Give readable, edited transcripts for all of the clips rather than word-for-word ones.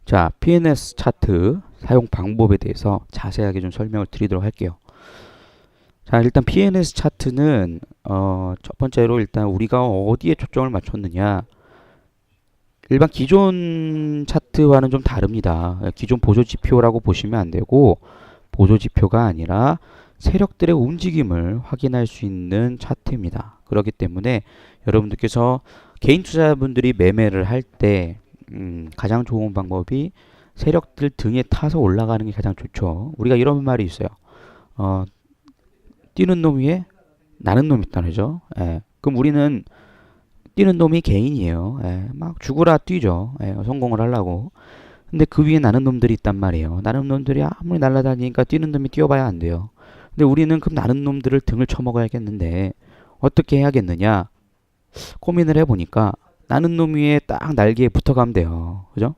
자, PNS 차트 사용 방법에 대해서 자세하게 좀 설명을 드리도록 할게요. 자, 일단 PNS 차트는 첫 번째로 일단 우리가 어디에 초점을 맞췄느냐. 일반 기존 차트와는 좀 다릅니다. 기존 보조 지표라고 보시면 안 되고 보조 지표가 아니라 세력들의 움직임을 확인할 수 있는 차트입니다. 그렇기 때문에 여러분들께서 개인 투자자분들이 매매를 할 때 가장 좋은 방법이 세력들 등에 타서 올라가는 게 가장 좋죠. 우리가 이런 말이 있어요. 어, 뛰는 놈 위에 나는 놈이 있다는 거죠. 예. 그럼 우리는 뛰는 놈이 개인이에요. 예. 막 죽으라 뛰죠. 예. 성공을 하려고. 근데 그 위에 나는 놈들이 있단 말이에요. 나는 놈들이 아무리 날아다니니까 뛰는 놈이 뛰어봐야 안 돼요. 근데 우리는 그럼 나는 놈들을 등을 쳐먹어야겠는데 어떻게 해야겠느냐 고민을 해보니까 나는 놈 위에 딱 날개에 붙어가면 돼요. 그죠?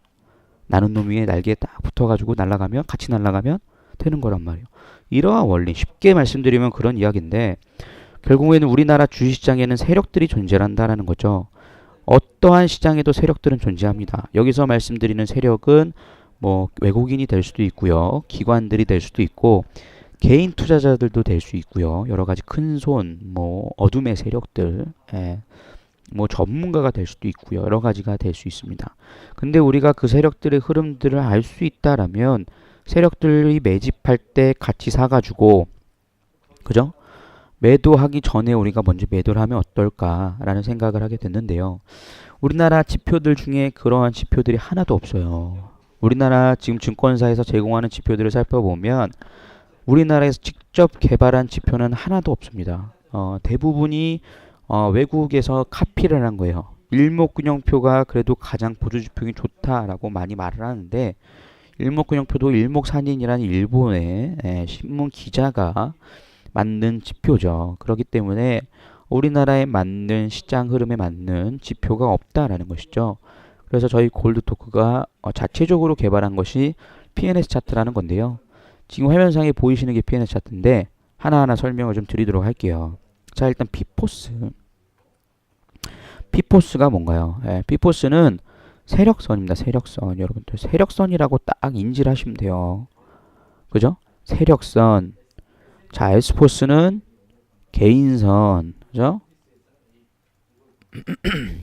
나는 놈 위에 날개에 딱 붙어가지고 날아가면 같이 날아가면 되는 거란 말이에요. 이러한 원리 쉽게 말씀드리면 그런 이야기인데 결국에는 우리나라 주식시장에는 세력들이 존재한다라는 거죠. 어떠한 시장에도 세력들은 존재합니다. 여기서 말씀드리는 세력은 뭐 외국인이 될 수도 있고요. 기관들이 될 수도 있고 개인 투자자들도 될 수 있고요. 여러 가지 큰 손, 뭐 어둠의 세력들, 뭐 전문가가 될 수도 있고요. 여러 가지가 될 수 있습니다. 근데 우리가 그 세력들의 흐름들을 알 수 있다라면 세력들이 매집할 때 같이 사가지고 그죠? 매도하기 전에 우리가 먼저 매도를 하면 어떨까라는 생각을 하게 됐는데요. 우리나라 지표들 중에 그러한 지표들이 하나도 없어요. 우리나라 지금 증권사에서 제공하는 지표들을 살펴보면 우리나라에서 직접 개발한 지표는 하나도 없습니다. 대부분이 외국에서 카피를 한 거예요. 일목균형표가 그래도 가장 보조지표가 좋다라고 많이 말을 하는데 일목균형표도 일목산인이라는 일본의 신문 기자가 만든 지표죠. 그렇기 때문에 우리나라에 맞는 시장 흐름에 맞는 지표가 없다라는 것이죠. 그래서 저희 골드토크가 자체적으로 개발한 것이 PNS 차트라는 건데요. 지금 화면상에 보이시는 게 PNS 차트인데 하나하나 설명을 좀 드리도록 할게요. 자, 일단 피포스. 피포스가 뭔가요? 피포스는 세력선입니다. 세력선. 여러분들 세력선이라고 딱 인지를 하시면 돼요. 그죠? 세력선. 자, 에스포스는 개인선. 그죠?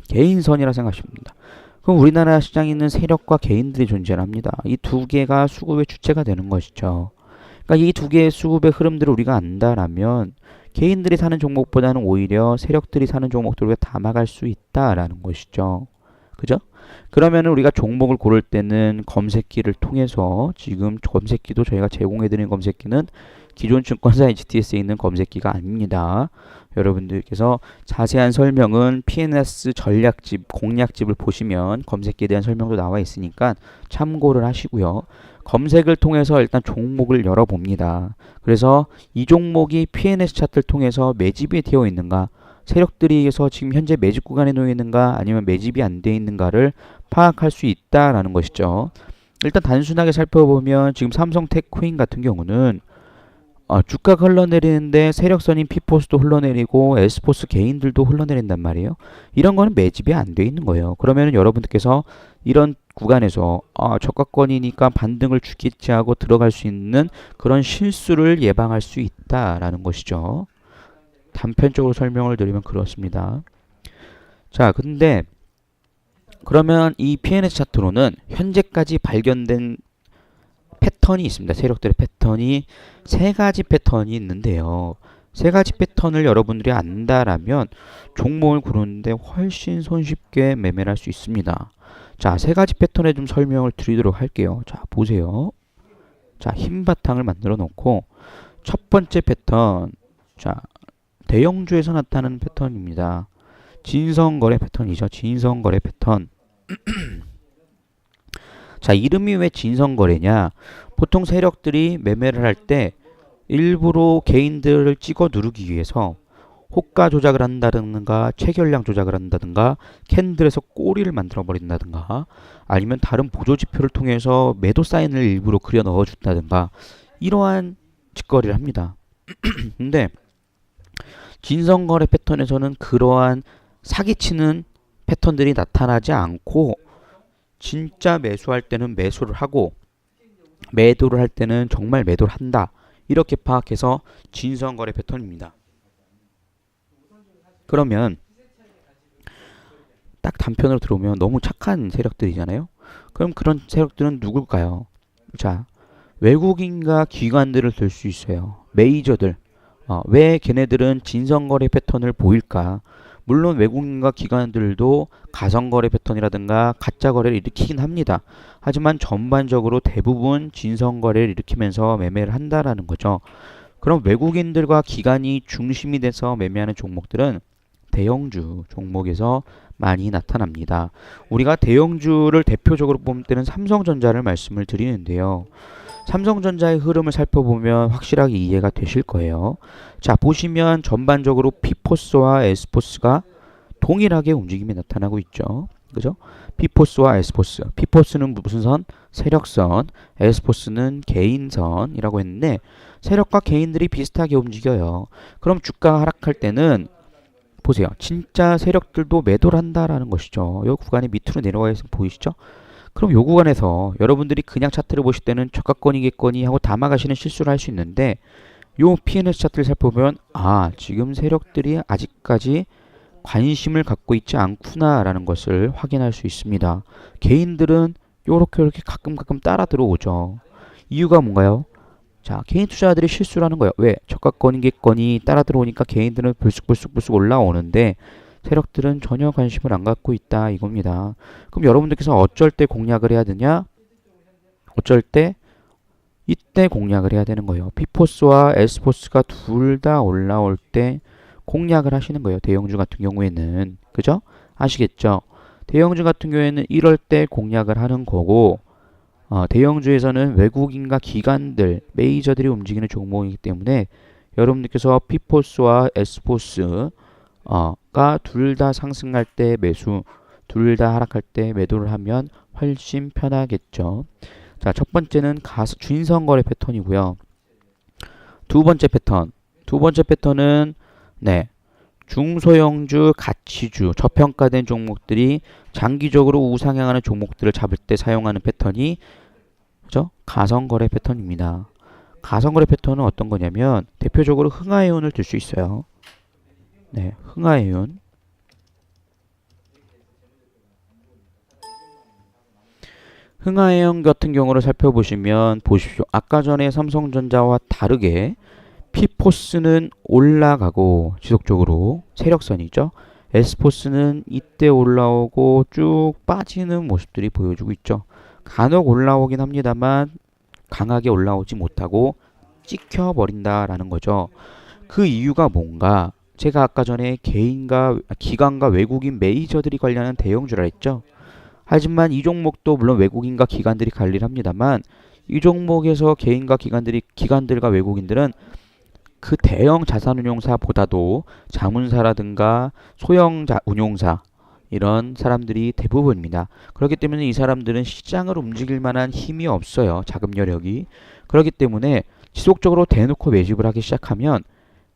개인선이라 생각하시면 됩니다. 그럼 우리나라 시장에 있는 세력과 개인들이 존재합니다. 이 두 개가 수급의 주체가 되는 것이죠. 그러니까 이 두 개의 수급의 흐름들을 우리가 안다라면 개인들이 사는 종목보다는 오히려 세력들이 사는 종목들을 담아갈 수 있다라는 것이죠. 그죠? 그러면 우리가 종목을 고를 때는 검색기를 통해서 지금 검색기도 저희가 제공해드리는 검색기는 기존 증권사 HTS에 있는 검색기가 아닙니다. 여러분들께서 자세한 설명은 PNS 전략집, 공략집을 보시면 검색기에 대한 설명도 나와 있으니까 참고를 하시고요. 검색을 통해서 일단 종목을 열어봅니다. 그래서 이 종목이 PNS 차트를 통해서 매집이 되어 있는가, 세력들이서 지금 현재 매집 구간에 놓여 있는가, 아니면 매집이 안 되어 있는가를 파악할 수 있다라는 것이죠. 일단 단순하게 살펴보면 지금 삼성테크인 같은 경우는 주가가 흘러내리는데 세력선인 피포스도 흘러내리고 에스포스 개인들도 흘러내린단 말이에요. 이런 거는 매집이 안 돼 있는 거예요. 그러면 여러분들께서 이런 구간에서 저가권이니까 반등을 주겠지 하고 들어갈 수 있는 그런 실수를 예방할 수 있다라는 것이죠. 단편적으로 설명을 드리면 그렇습니다. 자, 근데 그러면 이 PNS 차트로는 현재까지 발견된 패턴이 있습니다. 세력들의 패턴이 세 가지 패턴이 있는데요. 세 가지 패턴을 여러분들이 안다라면 종목을 고르는데 훨씬 손쉽게 매매를 할 수 있습니다. 자, 세 가지 패턴에 좀 설명을 드리도록 할게요. 자, 보세요. 자, 흰 바탕을 만들어 놓고 첫 번째 패턴. 자, 대형주에서 나타나는 패턴입니다. 진성거래 패턴이죠. 진성거래 패턴. 자, 이름이 왜 진성거래냐? 보통 세력들이 매매를 할 때 일부러 개인들을 찍어 누르기 위해서 호가 조작을 한다든가 체결량 조작을 한다든가 캔들에서 꼬리를 만들어 버린다든가 아니면 다른 보조 지표를 통해서 매도 사인을 일부러 그려 넣어 준다든가 이러한 짓거리를 합니다. 근데 진성거래 패턴에서는 그러한 사기치는 패턴들이 나타나지 않고 진짜 매수할 때는 매수를 하고 매도를 할 때는 정말 매도를 한다. 이렇게 파악해서 진성거래 패턴입니다. 그러면 딱 단편으로 들어오면 너무 착한 세력들이잖아요. 그럼 그런 세력들은 누굴까요? 자, 외국인과 기관들을 들 수 있어요. 메이저들. 왜 걔네들은 진성거래 패턴을 보일까? 물론 외국인과 기관들도 가성거래 패턴이라든가 가짜거래를 일으키긴 합니다. 하지만 전반적으로 대부분 진성거래를 일으키면서 매매를 한다라는 거죠. 그럼 외국인들과 기관이 중심이 돼서 매매하는 종목들은 대형주 종목에서 많이 나타납니다. 우리가 대형주를 대표적으로 볼 때는 삼성전자를 말씀을 드리는데요. 삼성전자의 흐름을 살펴보면 확실하게 이해가 되실 거예요. 자, 보시면 전반적으로 피포스와 에스포스가 동일하게 움직임이 나타나고 있죠. 그죠? 피포스와 에스포스. 피포스는 무슨 선? 세력선. 에스포스는 개인선이라고 했는데 세력과 개인들이 비슷하게 움직여요. 그럼 주가가 하락할 때는 보세요. 진짜 세력들도 매도를 한다라는 것이죠. 이 구간이 밑으로 내려가 있으면 보이시죠? 그럼 요 구간에서 여러분들이 그냥 차트를 보실 때는 저가권이겠거니 하고 담아가시는 실수를 할 수 있는데 요 P&S 차트를 살펴보면 지금 세력들이 아직까지 관심을 갖고 있지 않구나라는 것을 확인할 수 있습니다. 개인들은 요렇게 가끔 따라 들어오죠. 이유가 뭔가요? 자, 개인 투자자들이 실수를 하는 거예요. 왜? 저가권이겠거니 따라 들어오니까 개인들은 불쑥 올라오는데 세력들은 전혀 관심을 안 갖고 있다 이겁니다. 그럼 여러분들께서 어쩔 때 공략을 해야 되냐? 어쩔 때? 이때 공략을 해야 되는 거예요. 피포스와 에스포스가 둘 다 올라올 때 공략을 하시는 거예요. 대형주 같은 경우에는. 그죠? 아시겠죠? 대형주 같은 경우에는 이럴 때 공략을 하는 거고 대형주에서는 외국인과 기관들, 메이저들이 움직이는 종목이기 때문에 여러분들께서 피포스와 에스포스 가 둘 다 상승할 때 매수, 둘 다 하락할 때 매도를 하면 훨씬 편하겠죠. 자, 첫 번째는 진성거래 패턴이고요. 두 번째 패턴은 중소형주, 가치주, 저평가된 종목들이 장기적으로 우상향하는 종목들을 잡을 때 사용하는 패턴이 그죠? 가성거래 패턴입니다. 가성거래 패턴은 어떤 거냐면 대표적으로 흥하해운을 들 수 있어요. 네, 흥하해운. 흥하해운 같은 경우를 살펴보시면 보십시오. 아까 전에 삼성전자와 다르게 피포스는 올라가고 지속적으로 세력선이죠. 에스포스는 이때 올라오고 쭉 빠지는 모습들이 보여주고 있죠. 간혹 올라오긴 합니다만 강하게 올라오지 못하고 찍혀버린다라는 거죠. 그 이유가 뭔가? 제가 아까 전에 기관과 외국인 메이저들이 관리하는 대형주라 했죠. 하지만 이 종목도 물론 외국인과 기관들이 관리를 합니다만 이 종목에서 기관들과 외국인들은 그 대형 자산운용사보다도 자문사라든가 소형 운용사 이런 사람들이 대부분입니다. 그렇기 때문에 이 사람들은 시장을 움직일 만한 힘이 없어요. 자금 여력이. 그렇기 때문에 지속적으로 대놓고 매집을 하기 시작하면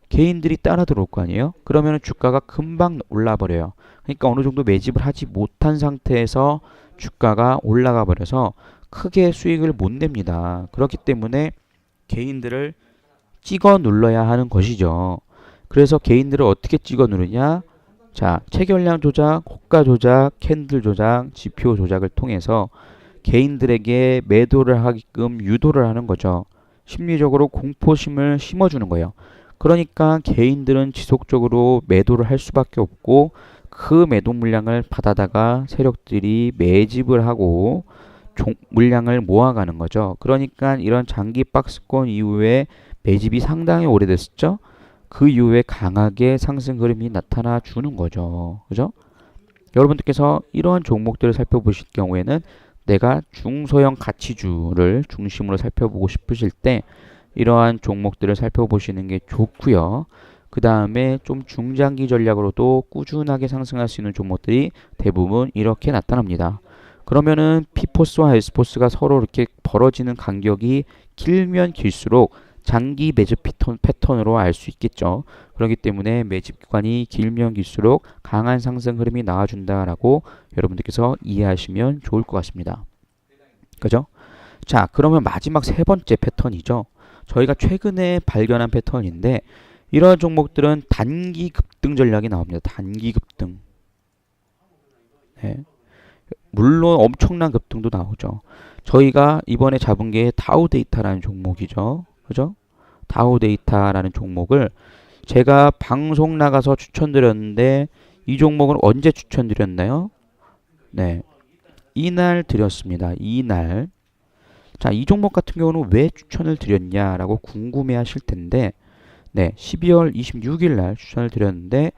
개인들이 따라 들어올 거 아니에요? 그러면 주가가 금방 올라 버려요. 그러니까 어느 정도 매집을 하지 못한 상태에서 주가가 올라가 버려서 크게 수익을 못 냅니다. 그렇기 때문에 개인들을 찍어 눌러야 하는 것이죠. 그래서 개인들을 어떻게 찍어 누르냐? 자, 체결량 조작, 호가 조작, 캔들 조작, 지표 조작을 통해서 개인들에게 매도를 하게끔 유도를 하는 거죠. 심리적으로 공포심을 심어주는 거예요. 그러니까 개인들은 지속적으로 매도를 할 수밖에 없고 그 매도 물량을 받아다가 세력들이 매집을 하고 물량을 모아가는 거죠. 그러니까 이런 장기 박스권 이후에 매집이 상당히 오래됐었죠. 그 이후에 강하게 상승 흐름이 나타나 주는 거죠. 그죠? 여러분들께서 이러한 종목들을 살펴보실 경우에는 내가 중소형 가치주를 중심으로 살펴보고 싶으실 때 이러한 종목들을 살펴보시는 게 좋고요. 그 다음에 좀 중장기 전략으로도 꾸준하게 상승할 수 있는 종목들이 대부분 이렇게 나타납니다. 그러면은 피포스와 에스포스가 서로 이렇게 벌어지는 간격이 길면 길수록 장기 매집 패턴으로 알 수 있겠죠. 그렇기 때문에 매집 기간이 길면 길수록 강한 상승 흐름이 나와준다라고 여러분들께서 이해하시면 좋을 것 같습니다. 그죠? 자, 그러면 마지막 세 번째 패턴이죠. 저희가 최근에 발견한 패턴인데 이러한 종목들은 단기 급등 전략이 나옵니다. 단기 급등. 네. 물론 엄청난 급등도 나오죠. 저희가 이번에 잡은 게 다우데이터라는 종목이죠. 그죠? 다우데이터라는 종목을 제가 방송 나가서 추천드렸는데 이 종목은 언제 추천드렸나요? 네. 이날 드렸습니다. 이날. 자, 이 종목 같은 경우는 왜 추천을 드렸냐라고 궁금해 하실 텐데 네, 12월 26일 날 추천을 드렸는데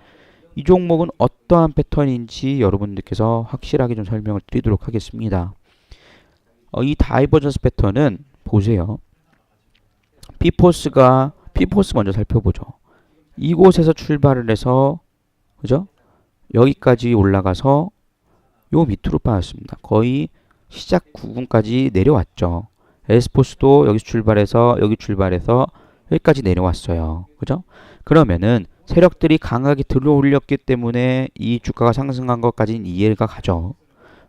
이 종목은 어떠한 패턴인지 여러분들께서 확실하게 좀 설명을 드리도록 하겠습니다. 이 다이버전스 패턴은 보세요. 피포스 먼저 살펴보죠. 이곳에서 출발을 해서 그죠? 여기까지 올라가서 요 밑으로 빠졌습니다. 거의 시작 구간까지 내려왔죠. 에스포스도 여기서 출발해서 여기까지 내려왔어요. 그죠? 그러면은 세력들이 강하게 들어올렸기 때문에 이 주가가 상승한 것까지는 이해가 가죠.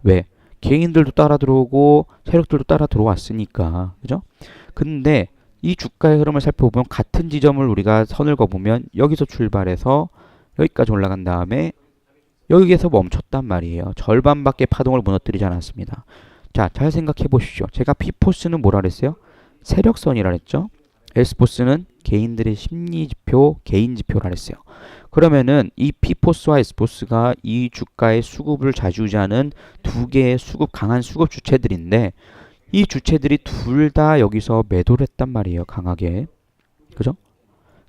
왜? 개인들도 따라 들어오고 세력들도 따라 들어왔으니까. 그죠? 근데 이 주가의 흐름을 살펴보면 같은 지점을 우리가 선을 그어보면 여기서 출발해서 여기까지 올라간 다음에 여기에서 멈췄단 말이에요. 절반밖에 파동을 무너뜨리지 않았습니다. 자, 잘 생각해 보십시오. 제가 P포스는 뭐라 그랬어요? 세력선이라 그랬죠? S포스는 개인들의 심리지표, 개인지표라 그랬어요. 그러면은 이 P포스와 S포스가 이 주가의 수급을 좌지우지하는 두 개의 강한 수급 주체들인데 이 주체들이 둘 다 여기서 매도를 했단 말이에요. 강하게. 그죠?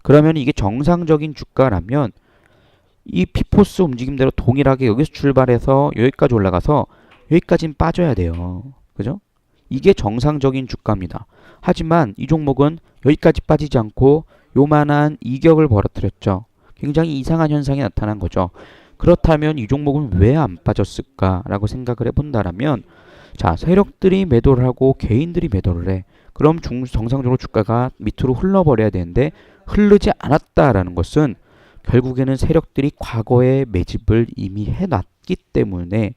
그러면 이게 정상적인 주가라면 이 P포스 움직임대로 동일하게 여기서 출발해서 여기까지 올라가서 여기까지는 빠져야 돼요. 그죠? 이게 정상적인 주가입니다. 하지만 이 종목은 여기까지 빠지지 않고 요만한 이격을 벌어뜨렸죠. 굉장히 이상한 현상이 나타난 거죠. 그렇다면 이 종목은 왜 안 빠졌을까라고 생각을 해본다라면 자, 세력들이 매도를 하고 개인들이 매도를 해. 그럼 정상적으로 주가가 밑으로 흘러버려야 되는데 흐르지 않았다라는 것은 결국에는 세력들이 과거에 매집을 이미 해놨기 때문에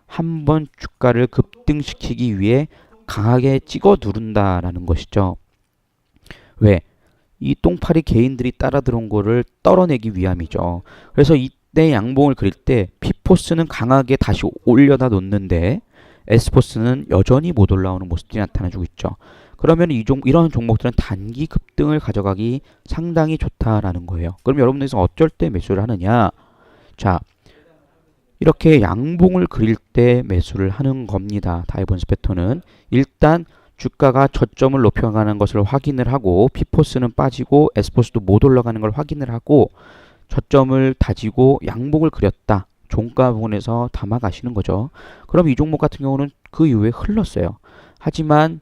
한번 주가를 급등시키기 위해 강하게 찍어 누른다라는 것이죠. 왜? 이 똥파리 개인들이 따라 들어온 거를 떨어내기 위함이죠. 그래서 이때 양봉을 그릴 때 P포스는 강하게 다시 올려다 놓는데 S포스는 여전히 못 올라오는 모습들이 나타나주고 있죠. 그러면 이런 종목들은 단기 급등을 가져가기 상당히 좋다라는 거예요. 그럼 여러분들께서 어쩔 때 매수를 하느냐? 자, 이렇게 양봉을 그릴 때 매수를 하는 겁니다. 다이버전스 패턴은 일단 주가가 저점을 높여가는 것을 확인을 하고 P포스는 빠지고 S포스도 못 올라가는 걸 확인을 하고 저점을 다지고 양봉을 그렸다. 종가 부분에서 담아 가시는 거죠. 그럼 이 종목 같은 경우는 그 이후에 흘렀어요. 하지만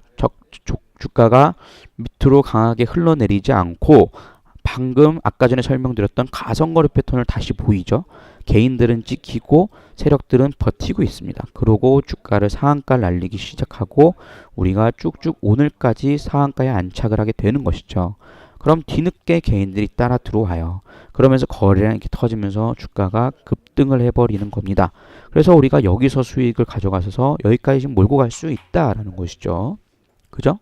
주가가 밑으로 강하게 흘러내리지 않고 방금 아까 전에 설명드렸던 가성거래 패턴을 다시 보이죠. 개인들은 찍히고 세력들은 버티고 있습니다. 그러고 주가를 상한가를 날리기 시작하고 우리가 쭉쭉 오늘까지 상한가에 안착을 하게 되는 것이죠. 그럼 뒤늦게 개인들이 따라 들어와요. 그러면서 거래량이 이렇게 터지면서 주가가 급등을 해버리는 겁니다. 그래서 우리가 여기서 수익을 가져가서 여기까지 지금 몰고 갈 수 있다라는 것이죠. 그죠?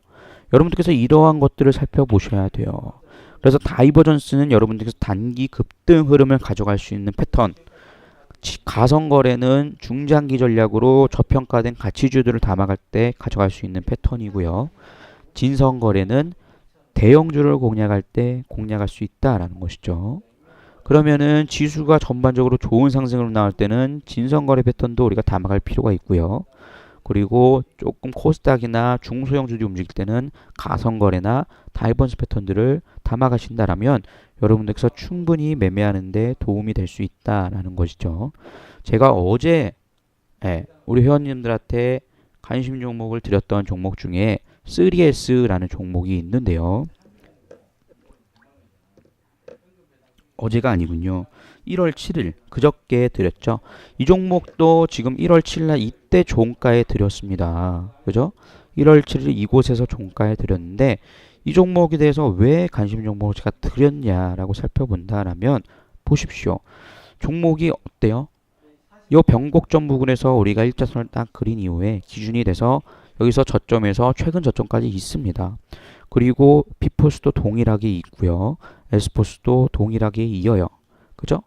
여러분들께서 이러한 것들을 살펴보셔야 돼요. 그래서 다이버전스는 여러분들께서 단기 급등 흐름을 가져갈 수 있는 패턴, 가성거래는 중장기 전략으로 저평가된 가치주들을 담아갈 때 가져갈 수 있는 패턴이고요. 진성거래는 대형주를 공략할 때 공략할 수 있다라는 것이죠. 그러면은 지수가 전반적으로 좋은 상승으로 나올 때는 진성거래 패턴도 우리가 담아갈 필요가 있고요. 그리고 조금 코스닥이나 중소형주들이 움직일 때는 가성거래나 다이버전스 패턴들을 담아가신다라면 여러분들께서 충분히 매매하는데 도움이 될 수 있다라는 것이죠. 제가 어제 우리 회원님들한테 관심 종목을 드렸던 종목 중에 3S라는 종목이 있는데요. 어제가 아니군요. 1월 7일 그저께 드렸죠. 이 종목도 지금 1월 7일 이때 종가에 드렸습니다. 그죠? 1월 7일 이곳에서 종가에 드렸는데 이 종목에 대해서 왜 관심 종목을 제가 드렸냐라고 살펴본다라면 보십시오. 종목이 어때요? 이 변곡점 부분에서 우리가 일자선을 딱 그린 이후에 기준이 돼서 여기서 저점에서 최근 저점까지 있습니다. 그리고 B포스도 동일하게 있고요. S포스도 동일하게 이어요. 그죠?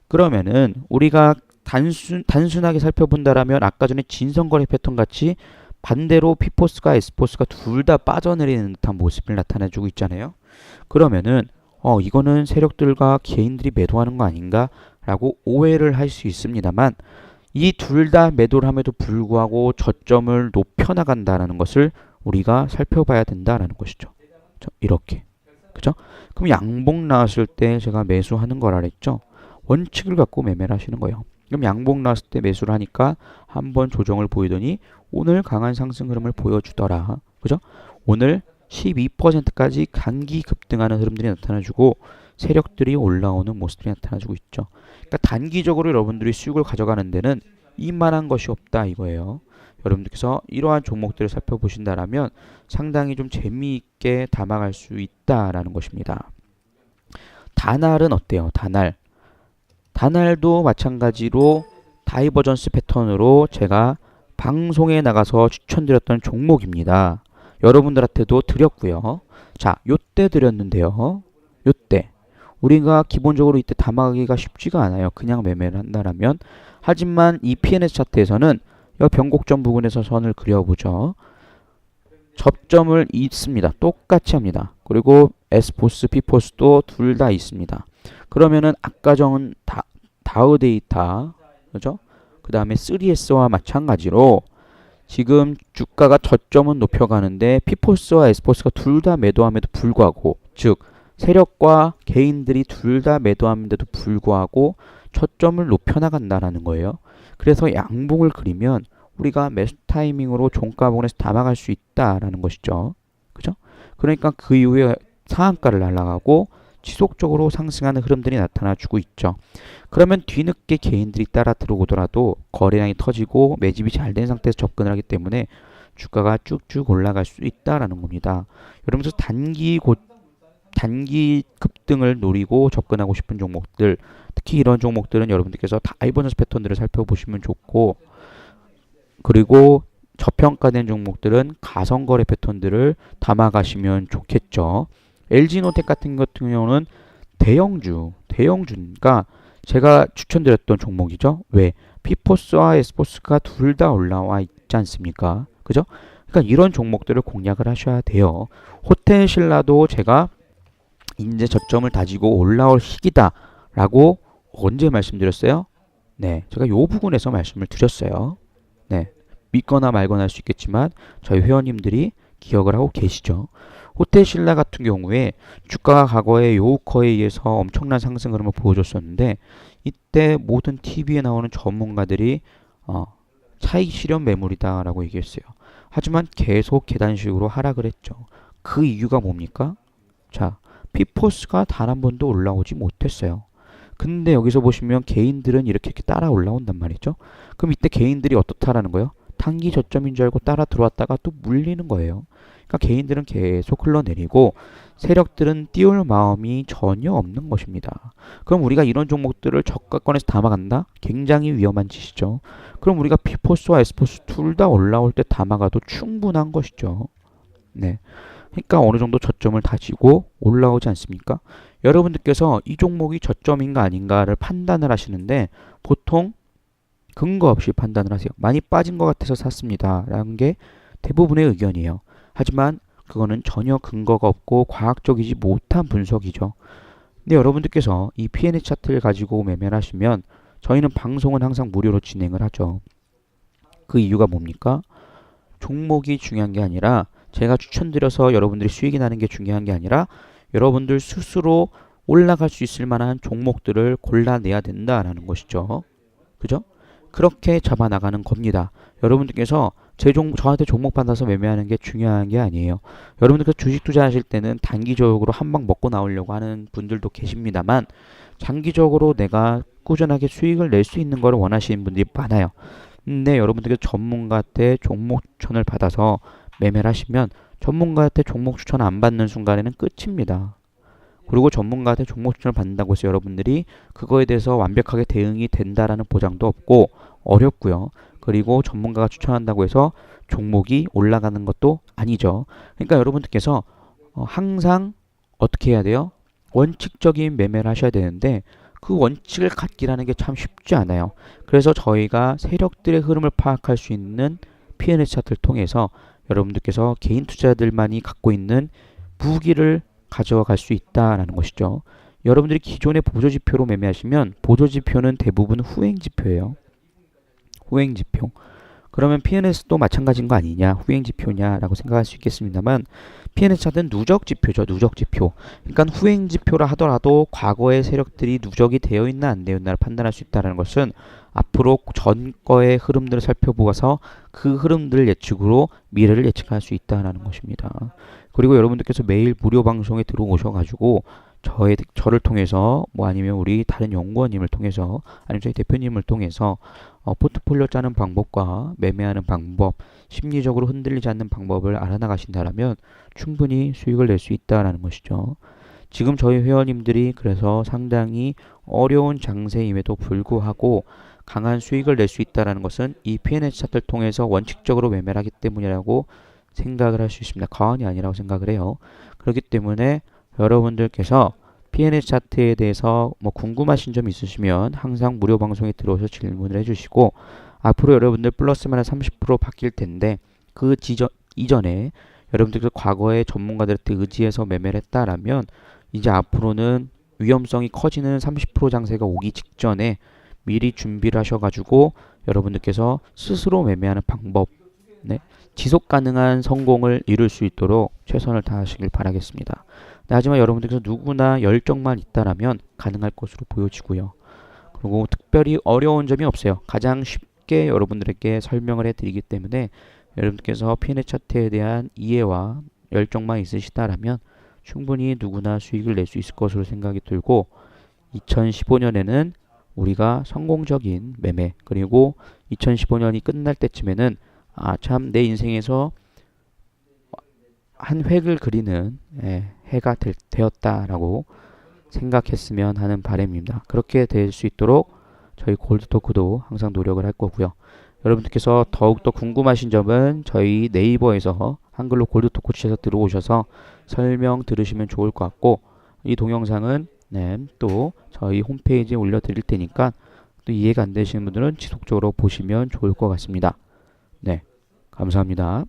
그러면은 우리가 단순하게 살펴본다라면 아까 전에 진성거래 패턴 같이 반대로 P포스가 S포스가 둘 다 빠져내리는 듯한 모습을 나타내주고 있잖아요. 그러면은 이거는 세력들과 개인들이 매도하는 거 아닌가? 라고 오해를 할 수 있습니다만 이 둘 다 매도를 함에도 불구하고 저점을 높여나간다는 것을 우리가 살펴봐야 된다라는 것이죠. 이렇게. 그죠? 그럼 양봉 나왔을 때 제가 매수하는 거라 그랬죠? 원칙을 갖고 매매를 하시는 거예요. 그럼 양봉 나왔을 때 매수를 하니까 한번 조정을 보이더니 오늘 강한 상승 흐름을 보여주더라. 그죠? 오늘 12%까지 단기 급등하는 흐름들이 나타나주고 세력들이 올라오는 모습들이 나타나주고 있죠. 그러니까 단기적으로 여러분들이 수익을 가져가는 데는 이만한 것이 없다 이거예요. 여러분들께서 이러한 종목들을 살펴보신다라면 상당히 좀 재미있게 담아갈 수 있다라는 것입니다. 다날은 어때요? 다날도 마찬가지로 다이버전스 패턴으로 제가 방송에 나가서 추천드렸던 종목입니다. 여러분들한테도 드렸고요. 자, 요때 드렸는데요. 요때 우리가 기본적으로 이때 담아가기가 쉽지가 않아요. 그냥 매매를 한다라면. 하지만 이 P&S 차트에서는 이 변곡점 부분에서 선을 그려보죠. 접점을 있습니다. 똑같이 합니다. 그리고 S포스, P포스도 둘 다 있습니다. 그러면은 아까 정은 다우데이터, 그죠? 그 다음에 3S와 마찬가지로 지금 주가가 저점은 높여가는데 P포스와 S포스가 둘 다 매도함에도 불구하고, 즉 세력과 개인들이 둘 다 매도함에도 불구하고 저점을 높여나간다는 거예요. 그래서 양봉을 그리면 우리가 매수 타이밍으로 종가 부분에서 담아갈 수 있다라는 것이죠. 그죠? 그러니까 그 이후에 상한가를 날아가고 지속적으로 상승하는 흐름들이 나타나주고 있죠. 그러면 뒤늦게 개인들이 따라 들어오더라도 거래량이 터지고 매집이 잘 된 상태에서 접근을 하기 때문에 주가가 쭉쭉 올라갈 수 있다라는 겁니다. 여러분들 단기 급등을 노리고 접근하고 싶은 종목들, 특히 이런 종목들은 여러분들께서 다이버전스 패턴들을 살펴보시면 좋고, 그리고 저평가된 종목들은 가성거래 패턴들을 담아가시면 좋겠죠. LG노텍 같은 경우는 대형주니까 제가 추천드렸던 종목이죠. 왜? P포스와 S포스가 둘 다 올라와 있지 않습니까? 그죠? 그러니까 이런 종목들을 공략을 하셔야 돼요. 호텔신라도 제가 이제 저점을 다지고 올라올 시기다 라고 언제 말씀드렸어요? 네, 제가 요 부분에서 말씀을 드렸어요. 네, 믿거나 말거나 할 수 있겠지만 저희 회원님들이 기억을 하고 계시죠. 호텔신라 같은 경우에 주가가 과거에 요우커에 의해서 엄청난 상승 흐름을 보여줬었는데 이때 모든 TV에 나오는 전문가들이 차익 실현 매물이다 라고 얘기했어요. 하지만 계속 계단식으로 하락을 했죠. 그 이유가 뭡니까? 자, P포스가 단 한 번도 올라오지 못했어요. 근데 여기서 보시면 개인들은 이렇게 따라 올라온단 말이죠. 그럼 이때 개인들이 어떻다라는 거예요? 단기 저점인 줄 알고 따라 들어왔다가 또 물리는 거예요. 그러니까 개인들은 계속 흘러내리고 세력들은 띄울 마음이 전혀 없는 것입니다. 그럼 우리가 이런 종목들을 저가권에서 담아간다? 굉장히 위험한 짓이죠. 그럼 우리가 P포스와 S포스 둘 다 올라올 때 담아가도 충분한 것이죠. 네. 그러니까 어느 정도 저점을 다지고 올라오지 않습니까? 여러분들께서 이 종목이 저점인가 아닌가를 판단을 하시는데 보통 근거 없이 판단을 하세요. 많이 빠진 것 같아서 샀습니다. 라는 게 대부분의 의견이에요. 하지만 그거는 전혀 근거가 없고 과학적이지 못한 분석이죠. 근데 여러분들께서 이 P&L 차트를 가지고 매매를 하시면 저희는 방송은 항상 무료로 진행을 하죠. 그 이유가 뭡니까? 종목이 중요한 게 아니라 제가 추천드려서 여러분들이 수익이 나는 게 중요한 게 아니라 여러분들 스스로 올라갈 수 있을 만한 종목들을 골라내야 된다라는 것이죠. 그죠? 그렇게 잡아나가는 겁니다. 여러분들께서 저한테 종목 받아서 매매하는 게 중요한 게 아니에요. 여러분들께서 주식 투자하실 때는 단기적으로 한 방 먹고 나오려고 하는 분들도 계십니다만 장기적으로 내가 꾸준하게 수익을 낼 수 있는 걸 원하시는 분들이 많아요. 근데 여러분들께서 전문가한테 종목 추천을 받아서 매매를 하시면 전문가한테 종목 추천 안 받는 순간에는 끝입니다. 그리고 전문가한테 종목 추천을 받는다고 해서 여러분들이 그거에 대해서 완벽하게 대응이 된다라는 보장도 없고 어렵고요. 그리고 전문가가 추천한다고 해서 종목이 올라가는 것도 아니죠. 그러니까 여러분들께서 항상 어떻게 해야 돼요? 원칙적인 매매를 하셔야 되는데 그 원칙을 갖기라는 게 참 쉽지 않아요. 그래서 저희가 세력들의 흐름을 파악할 수 있는 P&S 차트를 통해서 여러분들께서 개인 투자들만이 갖고 있는 무기를 가져갈 수 있다라는 것이죠. 여러분들이 기존의 보조지표로 매매하시면 보조지표는 대부분 후행지표예요. 후행지표. 그러면 P&S도 마찬가지인 거 아니냐, 후행지표냐라고 생각할 수 있겠습니다만 P&S 차트는 누적지표죠, 누적지표. 그러니까 후행지표라 하더라도 과거의 세력들이 누적이 되어 있나 안 되어 있나를 판단할 수 있다는 것은 앞으로 전 거의 흐름들을 살펴보아서 그 흐름들 예측으로 미래를 예측할 수 있다는 것입니다. 그리고 여러분들께서 매일 무료 방송에 들어오셔가지고 저를 통해서 뭐 아니면 우리 다른 연구원님을 통해서 아니면 저희 대표님을 통해서 포트폴리오 짜는 방법과 매매하는 방법, 심리적으로 흔들리지 않는 방법을 알아나가신다면 충분히 수익을 낼 수 있다라는 것이죠. 지금 저희 회원님들이 그래서 상당히 어려운 장세임에도 불구하고 강한 수익을 낼 수 있다는 것은 이 P&S 차트를 통해서 원칙적으로 매매를 하기 때문이라고 생각을 할 수 있습니다. 과언이 아니라고 생각을 해요. 그렇기 때문에 여러분들께서 P&S 차트에 대해서 뭐 궁금하신 점 있으시면 항상 무료 방송에 들어오셔서 질문을 해주시고 앞으로 여러분들 플러스 마이너스 30% 바뀔 텐데 그 이전에 여러분들께서 과거의 전문가들한테 의지해서 매매를 했다라면 이제 앞으로는 위험성이 커지는 30% 장세가 오기 직전에 미리 준비를 하셔가지고 여러분들께서 스스로 매매하는 방법, 네, 지속 가능한 성공을 이룰 수 있도록 최선을 다하시길 바라겠습니다. 네, 하지만 여러분들께서 누구나 열정만 있다라면 가능할 것으로 보여지고요. 그리고 특별히 어려운 점이 없어요. 가장 쉽게 여러분들에게 설명을 해드리기 때문에 여러분들께서 P&S 차트에 대한 이해와 열정만 있으시다라면 충분히 누구나 수익을 낼 수 있을 것으로 생각이 들고 2015년에는 우리가 성공적인 매매 그리고 2015년이 끝날 때쯤에는 참 내 인생에서 한 획을 그리는 해가 되었다라고 생각했으면 하는 바람입니다. 그렇게 될 수 있도록 저희 골드토크도 항상 노력을 할 거고요. 여러분들께서 더욱더 궁금하신 점은 저희 네이버에서 한글로 골드토크 치셔서 들어오셔서 설명 들으시면 좋을 것 같고 이 동영상은 또 저희 홈페이지에 올려드릴 테니까 또 이해가 안 되시는 분들은 지속적으로 보시면 좋을 것 같습니다. 네, 감사합니다.